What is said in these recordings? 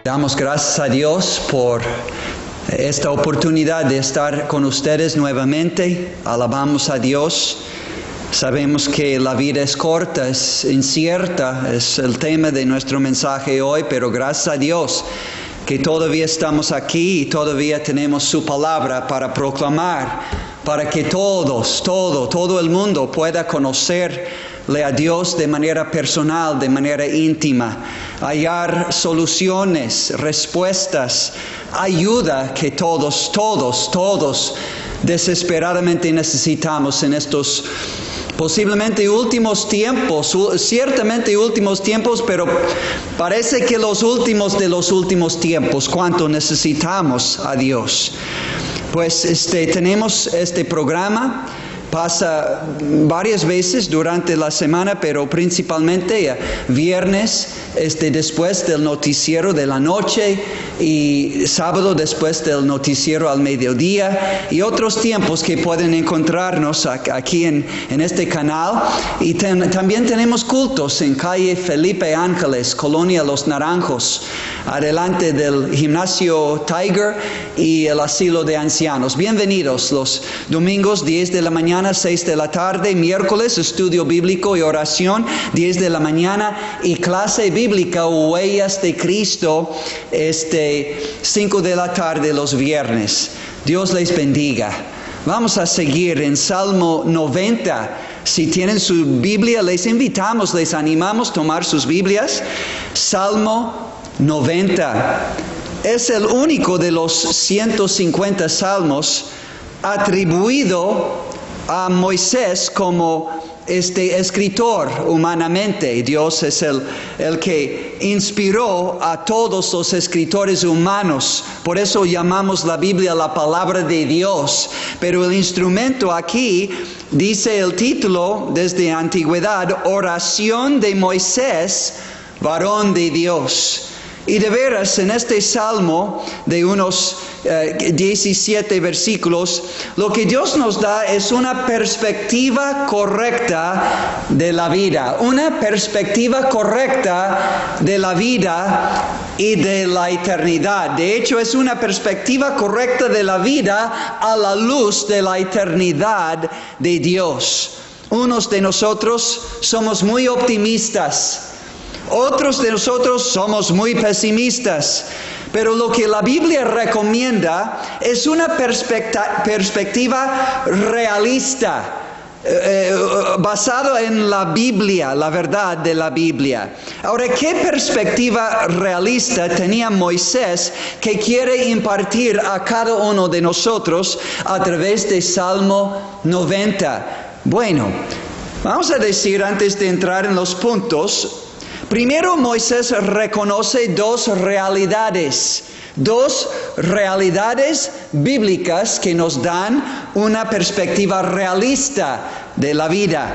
Damos gracias a Dios por esta oportunidad de estar con ustedes nuevamente. Alabamos a Dios. Sabemos que la vida es corta, es incierta, es el tema de nuestro mensaje hoy, pero gracias a Dios que todavía estamos aquí y todavía tenemos su palabra para proclamar, para que todo el mundo pueda conocerle a Dios de manera personal, de manera íntima, hallar soluciones, respuestas, ayuda que todos desesperadamente necesitamos en estos posiblemente últimos tiempos, ciertamente últimos tiempos, pero parece que los últimos de los últimos tiempos, cuánto necesitamos a Dios. Pues tenemos este programa, pasa varias veces durante la semana, pero principalmente viernes, después del noticiero de la noche y sábado después del noticiero al mediodía y otros tiempos que pueden encontrarnos aquí en este canal. Y también tenemos cultos en calle Felipe Ángeles, Colonia Los Naranjos, adelante del gimnasio Tiger y el asilo de ancianos. Bienvenidos los domingos 10 de la mañana, 6 de la tarde, miércoles estudio bíblico y oración 10 de la mañana y clase bíblica o Huellas de Cristo 5 de la tarde los viernes. Dios les bendiga. Vamos a seguir en Salmo 90. Si tienen su Biblia, les invitamos, les animamos a tomar sus Biblias. Salmo 90. Es el único de los 150 salmos atribuido a Moisés como escritor humanamente. Dios es el que inspiró a todos los escritores humanos. Por eso llamamos la Biblia la palabra de Dios. Pero el instrumento aquí dice el título desde antigüedad, Oración de Moisés, varón de Dios. Y de veras, en este salmo de unos 17 versículos, lo que Dios nos da es una perspectiva correcta de la vida. Una perspectiva correcta de la vida y de la eternidad. De hecho, es una perspectiva correcta de la vida a la luz de la eternidad de Dios. Unos de nosotros somos muy optimistas. Otros de nosotros somos muy pesimistas, pero lo que la Biblia recomienda es una perspectiva realista, basada en la Biblia, la verdad de la Biblia. Ahora, ¿qué perspectiva realista tenía Moisés que quiere impartir a cada uno de nosotros a través de Salmo 90? Bueno, vamos a decir antes de entrar en los puntos. Primero, Moisés reconoce dos realidades bíblicas que nos dan una perspectiva realista de la vida.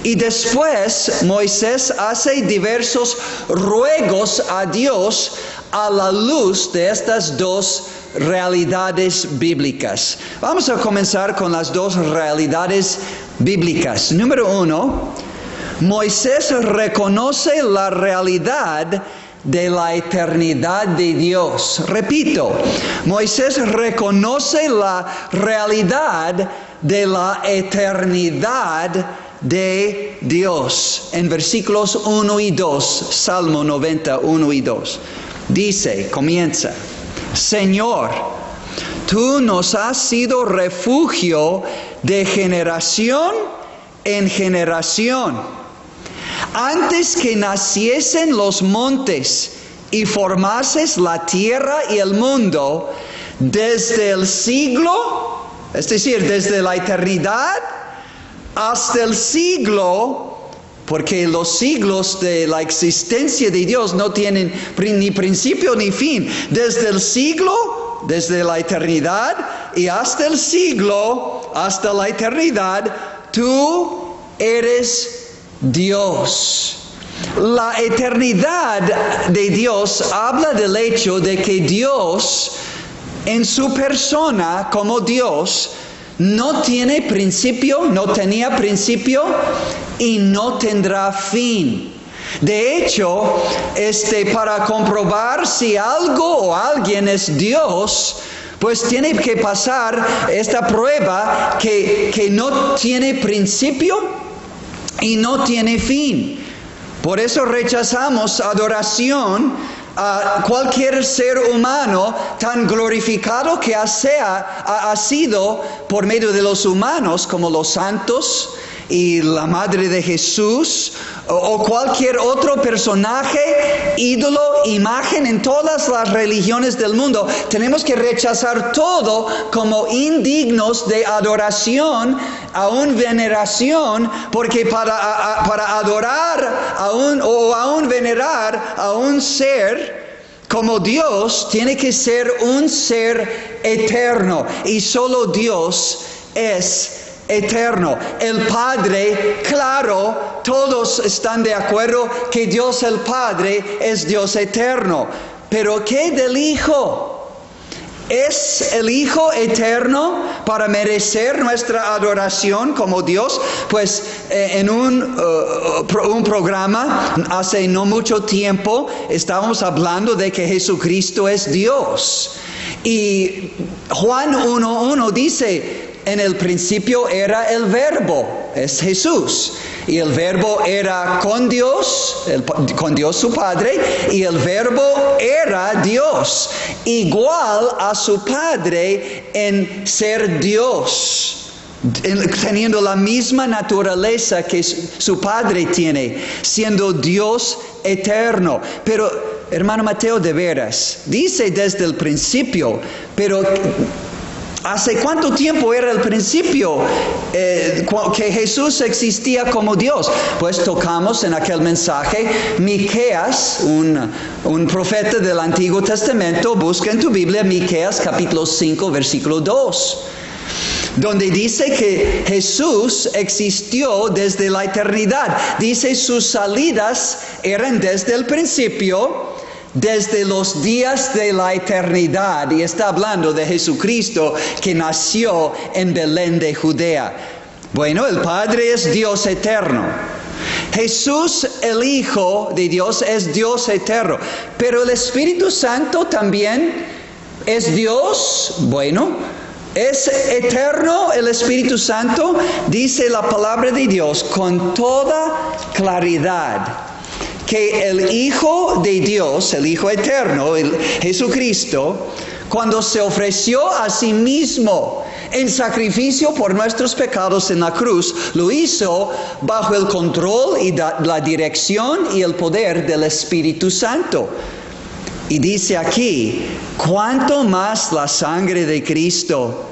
Y después, Moisés hace diversos ruegos a Dios a la luz de estas dos realidades bíblicas. Vamos a comenzar con las dos realidades bíblicas. Número 1. Moisés reconoce la realidad de la eternidad de Dios. Repito, Moisés reconoce la realidad de la eternidad de Dios. En versículos 1 y 2, Salmo 90, 1 y 2. Dice, comienza, Señor, tú nos has sido refugio de generación en generación. Antes que naciesen los montes y formases la tierra y el mundo, desde el siglo, es decir, desde la eternidad hasta el siglo, porque los siglos de la existencia de Dios no tienen ni principio ni fin. Desde el siglo, desde la eternidad y hasta el siglo, hasta la eternidad, tú eres Dios. La eternidad de Dios habla del hecho de que Dios, en su persona como Dios, no tiene principio, no tenía principio y no tendrá fin. De hecho, para comprobar si algo o alguien es Dios, pues tiene que pasar esta prueba que no tiene principio y no tiene fin. Por eso rechazamos adoración a cualquier ser humano tan glorificado que ha sido por medio de los humanos, como los santos y la Madre de Jesús, o cualquier otro personaje, ídolo, imagen en todas las religiones del mundo. Tenemos que rechazar todo como indignos de adoración, aún veneración, porque para adorar aún venerar a un ser como Dios, tiene que ser un ser eterno, y solo Dios es eterno. El Padre, claro, todos están de acuerdo que Dios el Padre es Dios eterno. Pero ¿qué del Hijo? ¿Es el Hijo eterno para merecer nuestra adoración como Dios? Pues en un programa hace no mucho tiempo estábamos hablando de que Jesucristo es Dios. Y Juan 1:1 dice: en el principio era el Verbo, es Jesús. Y el Verbo era con Dios su Padre, y el Verbo era Dios, igual a su Padre en ser Dios, teniendo la misma naturaleza que su Padre tiene, siendo Dios eterno. Pero, hermano Mateo, de veras, dice desde el principio, pero ¿hace cuánto tiempo era el principio que Jesús existía como Dios? Pues tocamos en aquel mensaje Miqueas, un profeta del Antiguo Testamento. Busca en tu Biblia Miqueas capítulo 5, versículo 2. Donde dice que Jesús existió desde la eternidad. Dice sus salidas eran desde el principio, desde los días de la eternidad, y está hablando de Jesucristo que nació en Belén de Judea. Bueno, el Padre es Dios eterno. Jesús, el Hijo de Dios, es Dios eterno. Pero el Espíritu Santo también es Dios. Bueno, ¿es eterno el Espíritu Santo? Dice la palabra de Dios con toda claridad que el Hijo de Dios, el Hijo eterno, Jesucristo, cuando se ofreció a sí mismo en sacrificio por nuestros pecados en la cruz, lo hizo bajo el control y la dirección y el poder del Espíritu Santo. Y dice aquí: cuánto más la sangre de Cristo,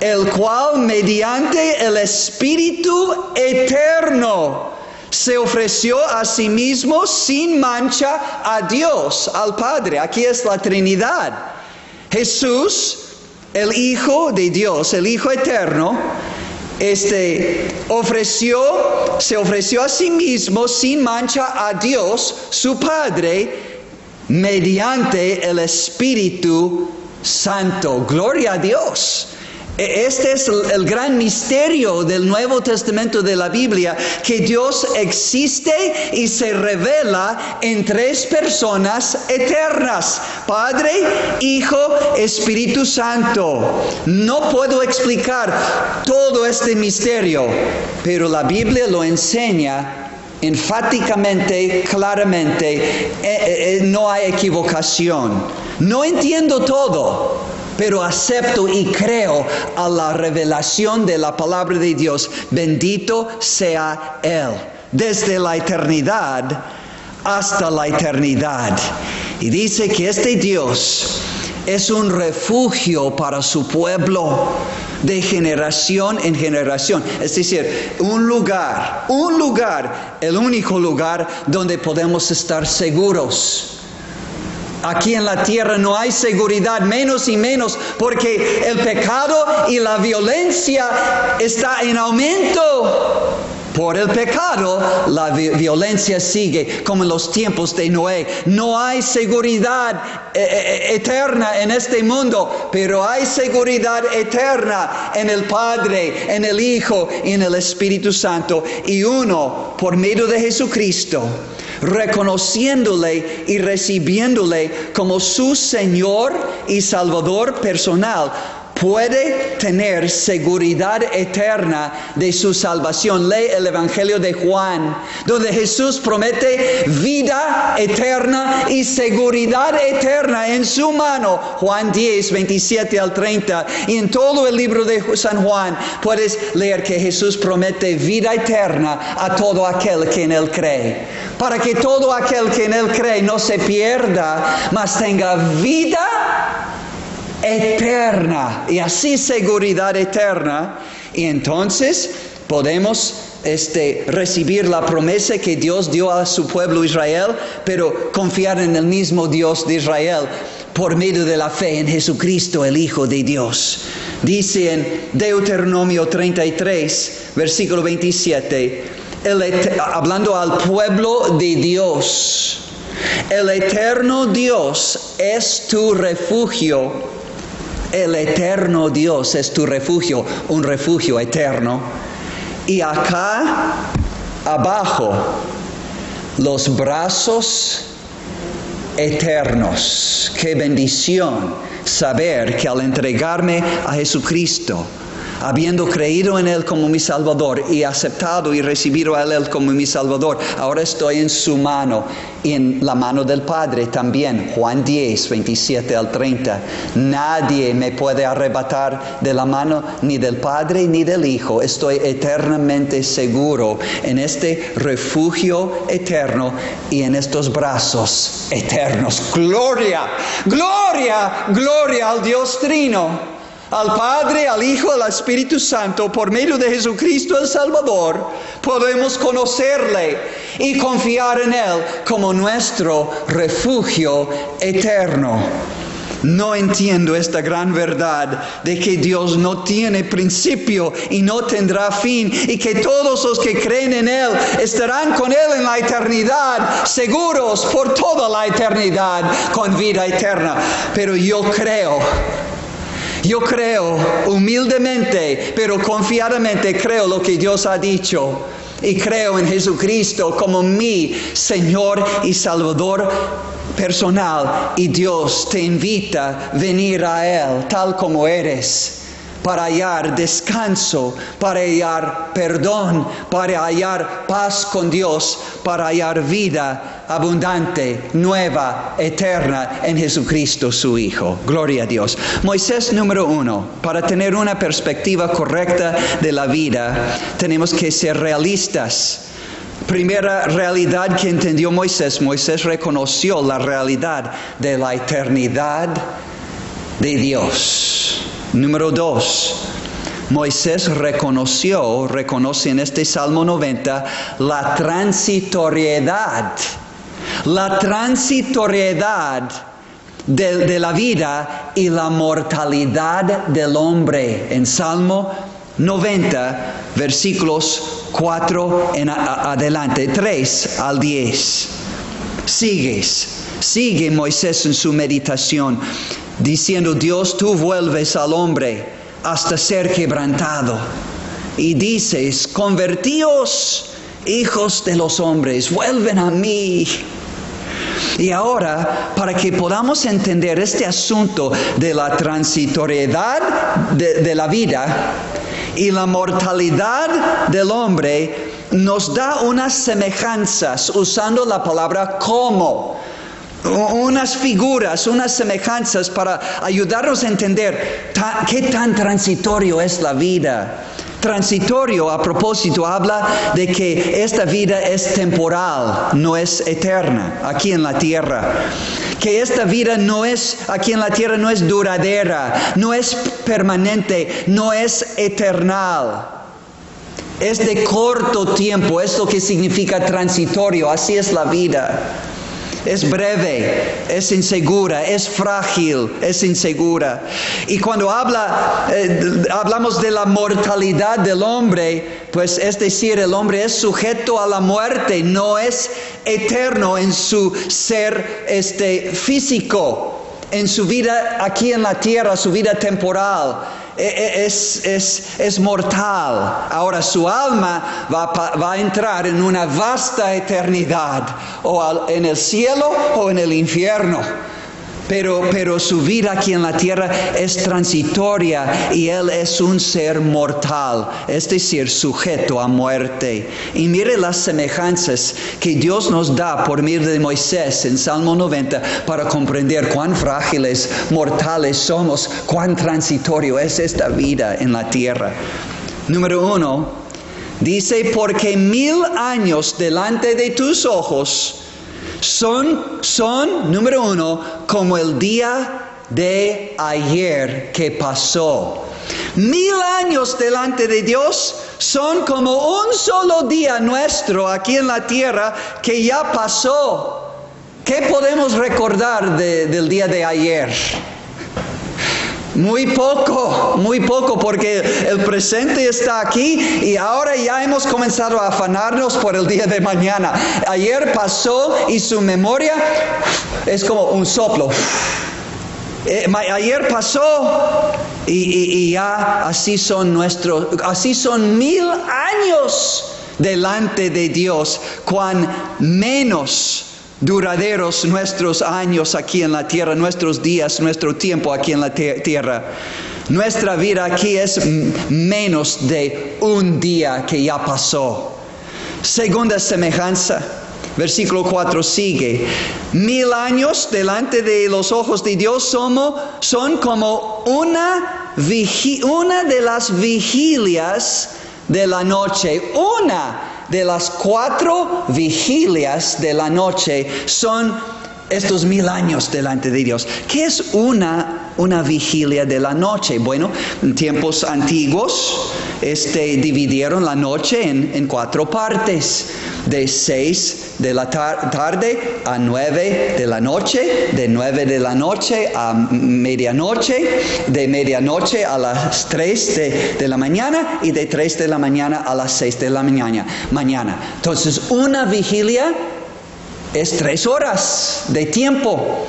el cual mediante el Espíritu eterno se ofreció a sí mismo sin mancha a Dios, al Padre. Aquí es la Trinidad. Jesús, el Hijo de Dios, el Hijo eterno, se ofreció a sí mismo sin mancha a Dios, su Padre, mediante el Espíritu Santo. Gloria a Dios. Este es el gran misterio del Nuevo Testamento de la Biblia, que Dios existe y se revela en tres personas eternas: Padre, Hijo, Espíritu Santo. No puedo explicar todo este misterio, pero la Biblia lo enseña enfáticamente, claramente. No hay equivocación. No entiendo todo, pero acepto y creo a la revelación de la palabra de Dios. Bendito sea Él, desde la eternidad hasta la eternidad. Y dice que este Dios es un refugio para su pueblo de generación en generación. Es decir, un lugar, el único lugar donde podemos estar seguros. Aquí en la tierra no hay seguridad, menos y menos, porque el pecado y la violencia está en aumento. Por el pecado, la violencia sigue, como en los tiempos de Noé. No hay seguridad eterna en este mundo, pero hay seguridad eterna en el Padre, en el Hijo y en el Espíritu Santo. Y uno, por medio de Jesucristo, reconociéndole y recibiéndole como su Señor y Salvador personal, puede tener seguridad eterna de su salvación. Lee el Evangelio de Juan, donde Jesús promete vida eterna y seguridad eterna en su mano. Juan 10, 27 al 30. Y en todo el libro de San Juan puedes leer que Jesús promete vida eterna a todo aquel que en Él cree. Para que todo aquel que en Él cree no se pierda, mas tenga vida eterna, y así seguridad eterna. Y entonces podemos recibir la promesa que Dios dio a su pueblo Israel, pero confiar en el mismo Dios de Israel por medio de la fe en Jesucristo, el Hijo de Dios. Dice en Deuteronomio 33, versículo 27, hablando al pueblo de Dios: el eterno Dios es tu refugio. El eterno Dios es tu refugio, un refugio eterno. Y acá abajo, los brazos eternos. Qué bendición saber que al entregarme a Jesucristo, habiendo creído en Él como mi Salvador y aceptado y recibido a Él como mi Salvador, ahora estoy en su mano y en la mano del Padre también. Juan 10, 27 al 30. Nadie me puede arrebatar de la mano ni del Padre ni del Hijo. Estoy eternamente seguro en este refugio eterno y en estos brazos eternos. Gloria, gloria, gloria al Dios Trino, al Padre, al Hijo, al Espíritu Santo. Por medio de Jesucristo el Salvador, podemos conocerle y confiar en Él como nuestro refugio eterno. No entiendo esta gran verdad de que Dios no tiene principio y no tendrá fin, y que todos los que creen en Él estarán con Él en la eternidad, seguros por toda la eternidad, con vida eterna. Pero yo creo humildemente, pero confiadamente creo lo que Dios ha dicho. Y creo en Jesucristo como mi Señor y Salvador personal. Y Dios te invita a venir a Él tal como eres, para hallar descanso, para hallar perdón, para hallar paz con Dios, para hallar vida abundante, nueva, eterna en Jesucristo su Hijo. Gloria a Dios. Moisés número 1. Para tener una perspectiva correcta de la vida, tenemos que ser realistas. Primera realidad que entendió Moisés reconoció la realidad de la eternidad de Dios. Número 2, Moisés reconoce en este Salmo 90 la transitoriedad de la vida y la mortalidad del hombre. En Salmo 90, versículos 4 en adelante, 3 al 10. Sigue Moisés en su meditación, diciendo: Dios, tú vuelves al hombre hasta ser quebrantado. Y dices: convertíos, hijos de los hombres, vuelven a mí. Y ahora, para que podamos entender este asunto de la transitoriedad de la vida y la mortalidad del hombre, nos da unas semejanzas usando la palabra como. Unas figuras, unas semejanzas para ayudarnos a entender qué tan transitorio es la vida. Transitorio, a propósito, habla de que esta vida es temporal, no es eterna, aquí en la tierra. Que esta vida aquí en la tierra no es duradera, no es permanente, no es eternal. Es de corto tiempo, es lo que significa transitorio, así es la vida. Es breve, es insegura, es frágil, es insegura. Y cuando hablamos de la mortalidad del hombre, pues es decir, el hombre es sujeto a la muerte, no es eterno en su ser físico, en su vida aquí en la tierra, su vida temporal. Es mortal. Ahora su alma va a entrar en una vasta eternidad, o en el cielo o en el infierno. Pero su vida aquí en la tierra es transitoria y él es un ser mortal, es decir, sujeto a muerte. Y mire las semejanzas que Dios nos da por medio de Moisés en Salmo 90 para comprender cuán frágiles, mortales somos, cuán transitorio es esta vida en la tierra. Número 1, dice, porque 1000 años delante de tus ojos son, número 1, como el día de ayer que pasó. 1000 años delante de Dios son como un solo día nuestro aquí en la tierra que ya pasó. ¿Qué podemos recordar del día de ayer? Muy poco, porque el presente está aquí y ahora ya hemos comenzado a afanarnos por el día de mañana. Ayer pasó y su memoria es como un soplo. Ayer pasó y ya así son 1000 años delante de Dios, cuán menos duraderos nuestros años aquí en la tierra, nuestros días, nuestro tiempo aquí en la tierra. Nuestra vida aquí es menos de un día que ya pasó. Segunda semejanza, versículo 4 sigue. 1000 años delante de los ojos de Dios son como una de las vigilias de la noche. Una de las 4 vigilias de la noche son estos 1000 años delante de Dios. ¿Qué es una vigilia de la noche? Bueno, en tiempos antiguos dividieron la noche en 4 partes. De 6 de la tarde a 9 de la noche, de 9 de la noche a medianoche, de medianoche a las 3 de la mañana y de 3 de la mañana a las 6 de la mañana. Entonces, una vigilia es 3 horas de tiempo.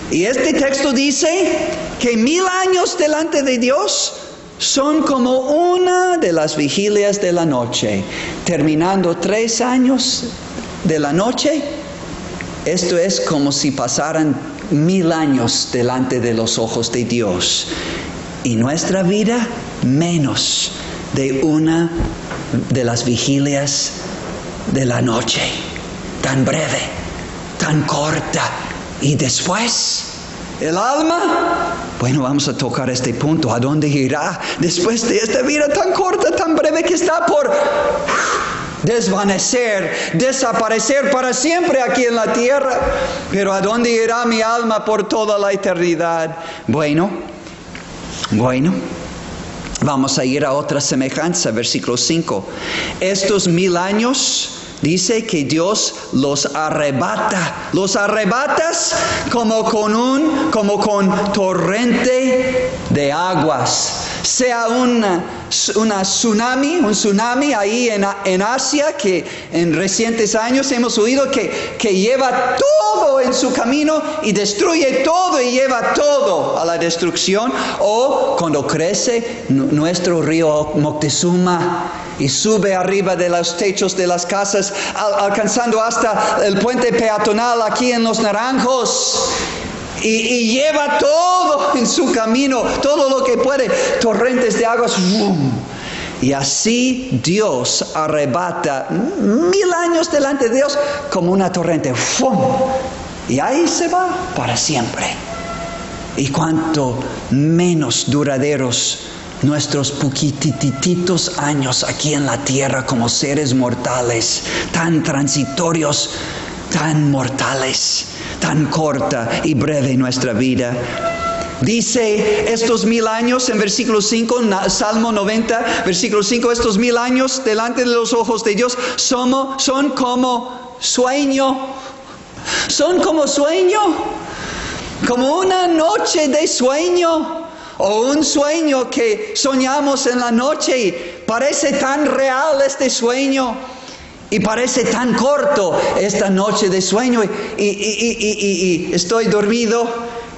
Y este texto dice que 1000 años delante de Dios son como una de las vigilias de la noche. Terminando 3 años de la noche, esto es como si pasaran 1000 años delante de los ojos de Dios. Y nuestra vida menos de una de las vigilias de la noche. Tan breve, tan corta. Y después, el alma, bueno, vamos a tocar este punto. ¿A dónde irá después de esta vida tan corta, tan breve que está por desvanecer, desaparecer para siempre aquí en la tierra? Pero ¿a dónde irá mi alma por toda la eternidad? Bueno, vamos a ir a otra semejanza, versículo 5. Estos 1000 años, dice que Dios los arrebata. Los arrebatas como con torrente de aguas. Sea un tsunami ahí en Asia, que en recientes años hemos oído que lleva todo en su camino y destruye todo y lleva todo a la destrucción. O cuando crece nuestro río Moctezuma y sube arriba de los techos de las casas, alcanzando hasta el puente peatonal aquí en Los Naranjos. Y lleva todo en su camino, todo lo que puede, torrentes de aguas. Y así Dios arrebata 1000 años delante de Dios como una torrente. Y ahí se va para siempre. Y cuanto menos duraderos nuestros poquititos años aquí en la tierra como seres mortales, tan transitorios, tan mortales, tan corta y breve nuestra vida. Dice estos 1000 años en versículo 5, Salmo 90, versículo 5, estos 1000 años delante de los ojos de Dios son como sueño. Son como sueño, como una noche de sueño, o un sueño que soñamos en la noche y parece tan real este sueño y parece tan corto esta noche de sueño y estoy dormido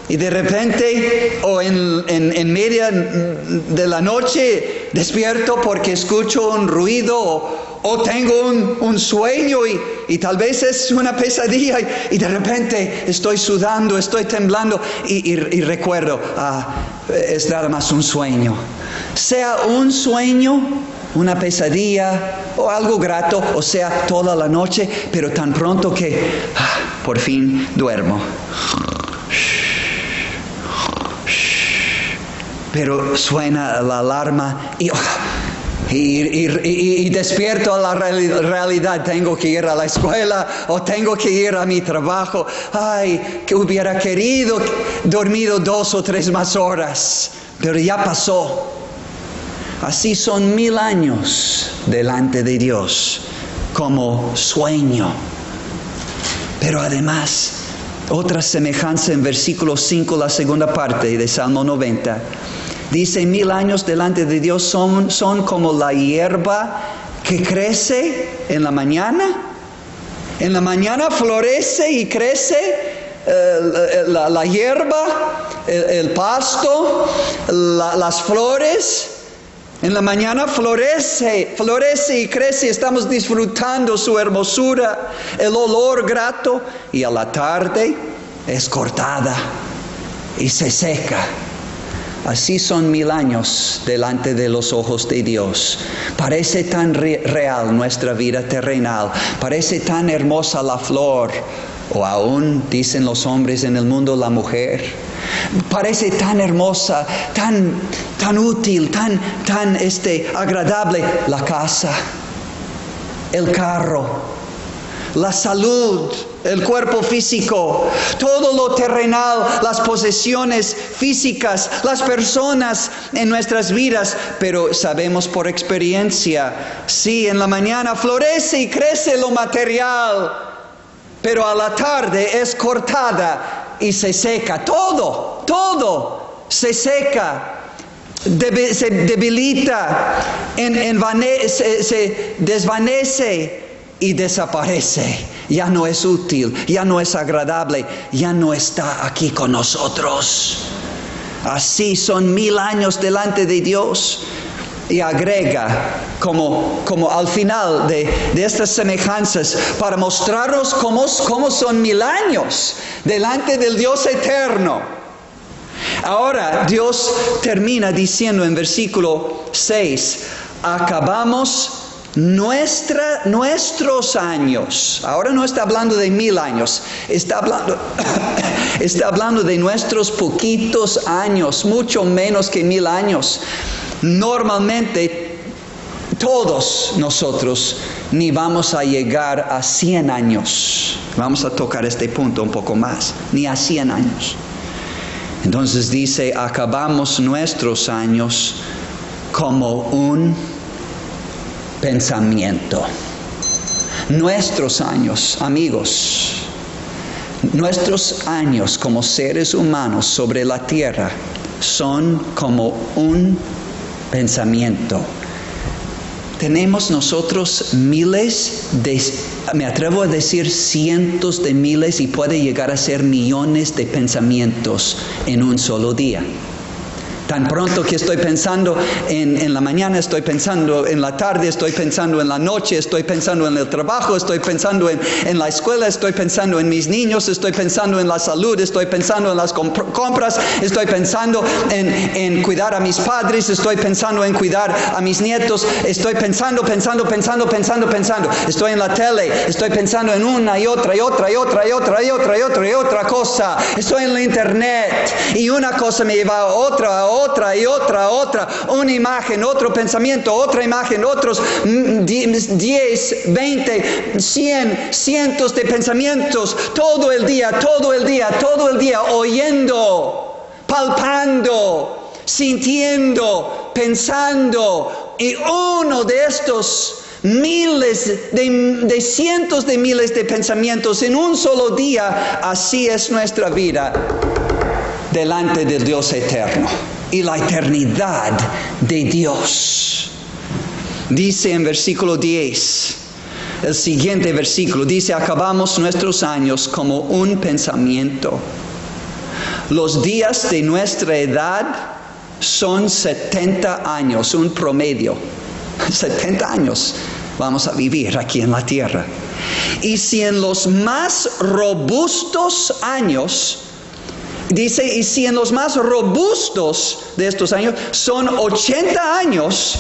y de repente o en media de la noche despierto porque escucho un ruido o tengo un sueño y tal vez es una pesadilla y de repente estoy sudando, estoy temblando y recuerdo, es nada más un sueño. Sea un sueño, una pesadilla o algo grato, o sea, toda la noche, pero tan pronto que por fin duermo. Pero suena la alarma y despierto a la realidad. Tengo que ir a la escuela o tengo que ir a mi trabajo. Ay, que hubiera querido dormido 2 o 3 más horas, pero ya pasó. Así son 1000 años delante de Dios como sueño. Pero además, otra semejanza en versículo 5, la segunda parte de Salmo 90. Dice, 1000 años delante de Dios son como la hierba que crece en la mañana. En la mañana florece y crece la hierba, el pasto, las flores. En la mañana florece y crece. Estamos disfrutando su hermosura, el olor grato. Y a la tarde es cortada y se seca. Así son 1000 años delante de los ojos de Dios. Parece tan real nuestra vida terrenal. Parece tan hermosa la flor. O aún, dicen los hombres en el mundo, la mujer. Parece tan hermosa, tan útil, tan agradable la casa, el carro, la salud, el cuerpo físico, todo lo terrenal, las posesiones físicas, las personas en nuestras vidas. Pero sabemos por experiencia, sí, en la mañana florece y crece lo material, pero a la tarde es cortada y se seca. Todo se seca, se debilita, se desvanece y desaparece. Ya no es útil, ya no es agradable, ya no está aquí con nosotros. Así son 1000 años delante de Dios. Y agrega como al final de estas semejanzas para mostrarnos cómo son 1000 años delante del Dios eterno. Ahora Dios termina diciendo en versículo 6, acabamos nuestros años. Ahora no está hablando de 1000 años, está hablando de nuestros poquitos años, mucho menos que 1000 años. Normalmente todos nosotros ni vamos a llegar a 100 años. Vamos a tocar este punto un poco más, ni a 100 años. Entonces dice, acabamos nuestros años como un pensamiento. Nuestros años, amigos, nuestros años como seres humanos sobre la tierra son como un pensamiento. Tenemos nosotros miles me atrevo a decir cientos de miles y puede llegar a ser millones de pensamientos en un solo día. Tan pronto que estoy pensando en la mañana, estoy pensando en la tarde, estoy pensando en la noche, estoy pensando en el trabajo, estoy pensando en la escuela, estoy pensando en mis niños, estoy pensando en la salud, estoy pensando en las compras, estoy pensando en cuidar a mis padres, estoy pensando en cuidar a mis nietos, estoy pensando. Estoy en la tele, estoy pensando en una y otra cosa. Estoy en la internet y una cosa me lleva a otra, una imagen, otro pensamiento, otra imagen, otros 10, 20, 100, cientos de pensamientos, todo el día, oyendo, palpando, sintiendo, pensando. Y uno de estos miles de cientos de miles de pensamientos en un solo día. Así es nuestra vida delante del Dios eterno y la eternidad de Dios. Dice en versículo 10, el siguiente versículo, dice: acabamos nuestros años como un pensamiento. Los días de nuestra edad son 70 años, un promedio. 70 años vamos a vivir aquí en la tierra. Y si en los más robustos años, dice, y si en los más robustos de estos años son 80 años,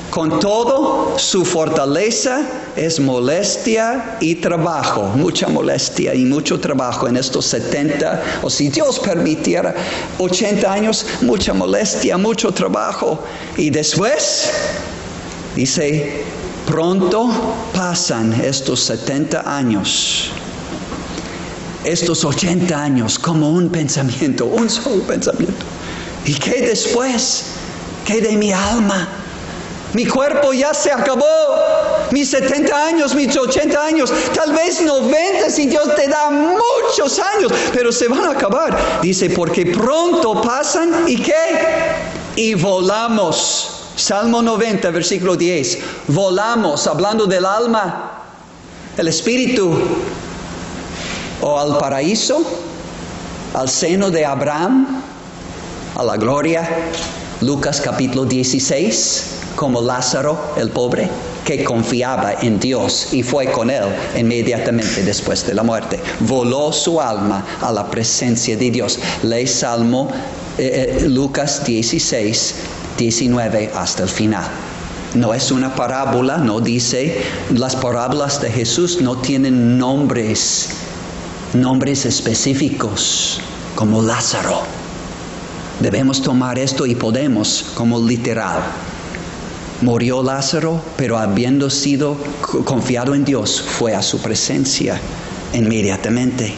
con todo su fortaleza es molestia y trabajo, mucha molestia y mucho trabajo en estos 70, o si Dios permitiera 80 años, mucha molestia, mucho trabajo. Y después, dice, pronto pasan estos 70 años, estos 80 años como un pensamiento, un solo pensamiento. ¿Y qué después? ¿Qué de mi alma? Mi cuerpo ya se acabó. Mis 70 años, mis 80 años, tal vez 90 si Dios te da muchos años, pero se van a acabar. Dice, porque pronto pasan, ¿y qué? Y volamos. Salmo 90, versículo 10. Volamos, hablando del alma, el espíritu, o al paraíso, al seno de Abraham, a la gloria. Lucas capítulo 16. Como Lázaro, el pobre, que confiaba en Dios y fue con él inmediatamente después de la muerte. Voló su alma a la presencia de Dios. Lee Salmo Lucas 16, 19 hasta el final. No es una parábola, no dice, las parábolas de Jesús no tienen nombres específicos, como Lázaro. Debemos tomar esto y podemos como literal. Murió Lázaro, pero habiendo sido confiado en Dios, fue a su presencia inmediatamente.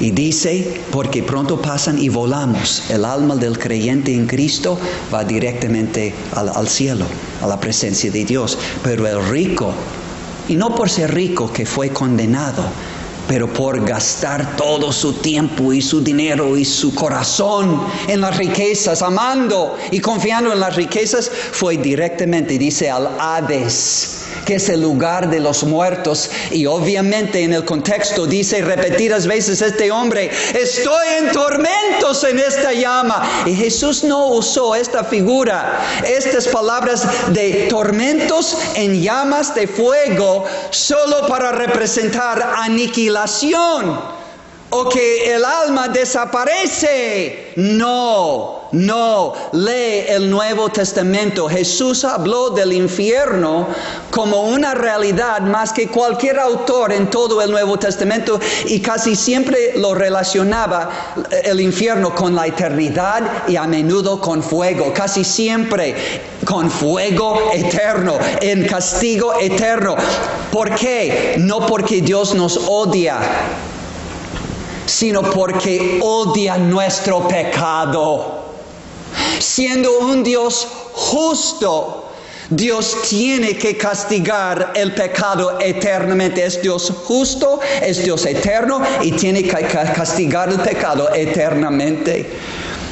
Y dice, porque pronto pasan y volamos. El alma del creyente en Cristo va directamente al cielo, a la presencia de Dios. Pero el rico, y no por ser rico que fue condenado, pero por gastar todo su tiempo y su dinero y su corazón en las riquezas, amando y confiando en las riquezas, fue directamente, dice, al Hades, que es el lugar de los muertos. Y obviamente en el contexto dice repetidas veces este hombre, estoy en tormentos en esta llama. Y Jesús no usó esta figura, estas palabras de tormentos en llamas de fuego, solo para representar aniquilación o que el alma desaparece. No, lee el Nuevo Testamento. Jesús habló del infierno como una realidad más que cualquier autor en todo el Nuevo Testamento, y casi siempre lo relacionaba el infierno con la eternidad y a menudo con fuego, casi siempre con fuego eterno, en castigo eterno. ¿Por qué? No porque Dios nos odia, sino porque odia nuestro pecado. Siendo un Dios justo, Dios tiene que castigar el pecado eternamente. Es Dios justo, es Dios eterno y tiene que castigar el pecado eternamente.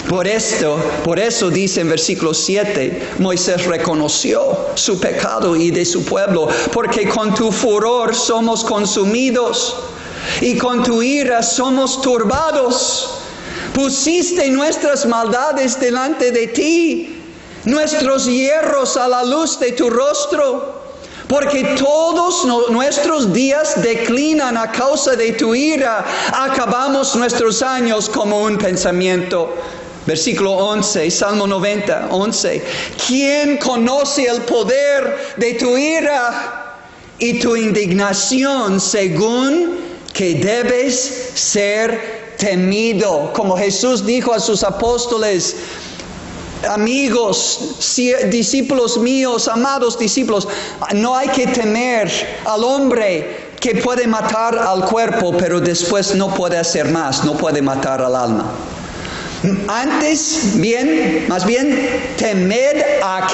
Por eso dice en versículo 7, Moisés reconoció su pecado y de su pueblo, porque con tu furor somos consumidos y con tu ira somos turbados. Pusiste nuestras maldades delante de ti, nuestros hierros a la luz de tu rostro, porque todos nuestros días declinan a causa de tu ira. Acabamos nuestros años como un pensamiento. Versículo 11, Salmo 90, 11. ¿Quién conoce el poder de tu ira y tu indignación según que debes ser temido? Como Jesús dijo a sus apóstoles, amigos, discípulos míos, amados discípulos, no hay que temer al hombre que puede matar al cuerpo, pero después no puede hacer más, no puede matar al alma. Más bien, temed a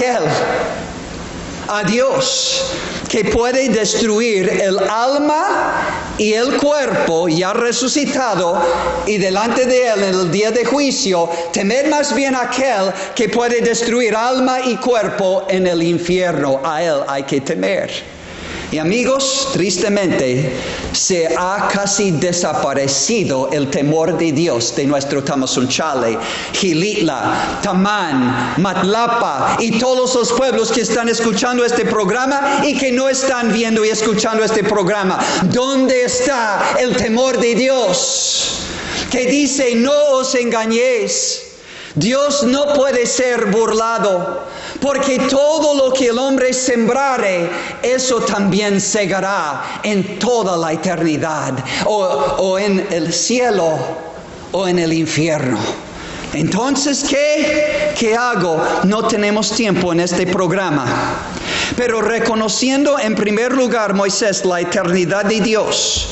a Dios, que puede destruir el alma y el cuerpo ya resucitado, y delante de Él en el día de juicio, temer más bien a aquel que puede destruir alma y cuerpo en el infierno. A Él hay que temer. Y amigos, tristemente, se ha casi desaparecido el temor de Dios de nuestro Tamazunchale, Gilitla, Tamán, Matlapa y todos los pueblos que están escuchando este programa y que no están viendo y escuchando este programa. ¿Dónde está el temor de Dios? Que dice, no os engañéis. Dios no puede ser burlado, porque todo lo que el hombre sembrare, eso también segará en toda la eternidad, o en el cielo, o en el infierno. Entonces, ¿qué hago? No tenemos tiempo en este programa. Pero reconociendo en primer lugar, Moisés, la eternidad de Dios.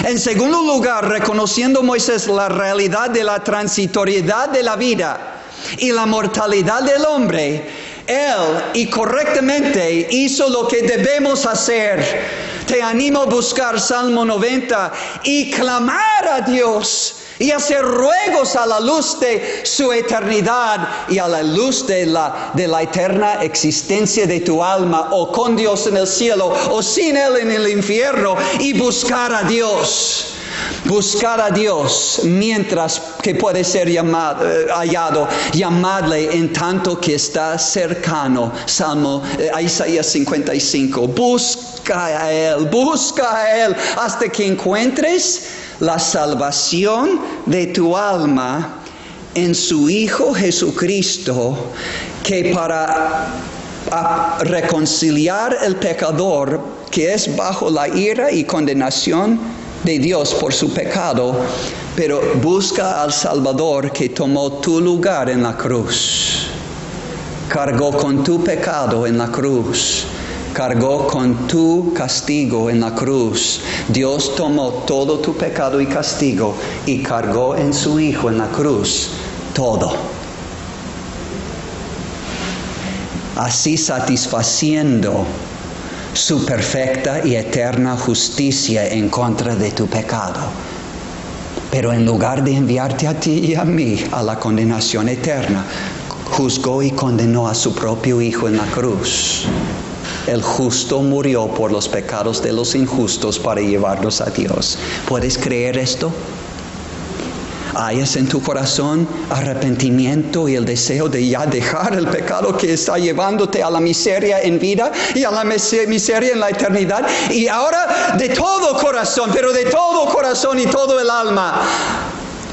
En segundo lugar, reconociendo Moisés la realidad de la transitoriedad de la vida y la mortalidad del hombre, él y correctamente hizo lo que debemos hacer. Te animo a buscar Salmo 90 y clamar a Dios y hacer ruegos a la luz de su eternidad y a la luz de la eterna existencia de tu alma, o con Dios en el cielo o sin Él en el infierno, y buscar a Dios. Buscar a Dios mientras que puede ser hallado, llamadle en tanto que está cercano. Isaías 55. Busca a Él hasta que encuentres la salvación de tu alma en su Hijo Jesucristo, que para reconciliar el pecador que es bajo la ira y condenación de Dios por su pecado, pero busca al Salvador que tomó tu lugar en la cruz, cargó con tu pecado en la cruz, cargó con tu castigo en la cruz. Dios tomó todo tu pecado y castigo y cargó en su Hijo en la cruz todo. Así satisfaciendo su perfecta y eterna justicia en contra de tu pecado. Pero en lugar de enviarte a ti y a mí a la condenación eterna, juzgó y condenó a su propio Hijo en la cruz. El justo murió por los pecados de los injustos para llevarlos a Dios. ¿Puedes creer esto? ¿Hayas en tu corazón arrepentimiento y el deseo de ya dejar el pecado que está llevándote a la miseria en vida y a la miseria en la eternidad? Y ahora de todo corazón, pero de todo corazón y todo el alma,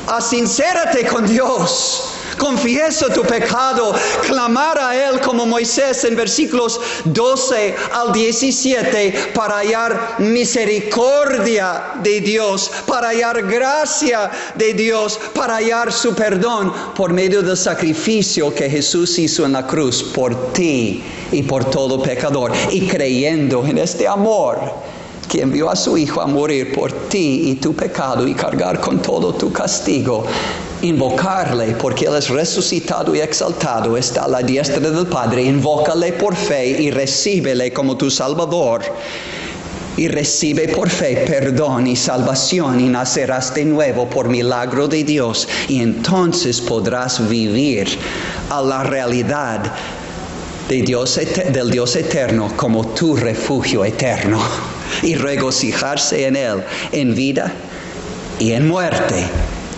asincérate con Dios. Confiesa tu pecado, clamar a Él como Moisés en versículos 12 al 17 para hallar misericordia de Dios, para hallar gracia de Dios, para hallar su perdón por medio del sacrificio que Jesús hizo en la cruz por ti y por todo pecador, y creyendo en este amor que envió a su Hijo a morir por ti y tu pecado y cargar con todo tu castigo. Invocarle porque Él es resucitado y exaltado, está a la diestra del Padre. Invócale por fe y recíbele como tu Salvador. Y recibe por fe perdón y salvación, y nacerás de nuevo por milagro de Dios. Y entonces podrás vivir a la realidad del Dios eterno como tu refugio eterno, y regocijarse en Él en vida y en muerte,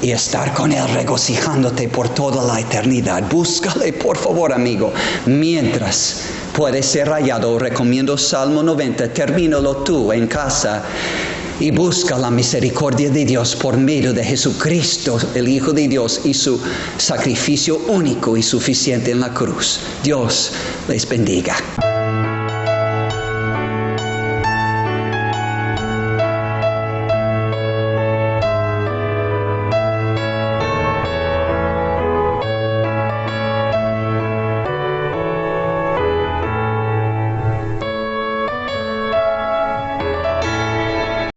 y estar con Él regocijándote por toda la eternidad. Búscale, por favor, amigo, mientras puede ser hallado. Recomiendo Salmo 90, termínalo tú en casa y busca la misericordia de Dios por medio de Jesucristo, el Hijo de Dios, y su sacrificio único y suficiente en la cruz. Dios les bendiga.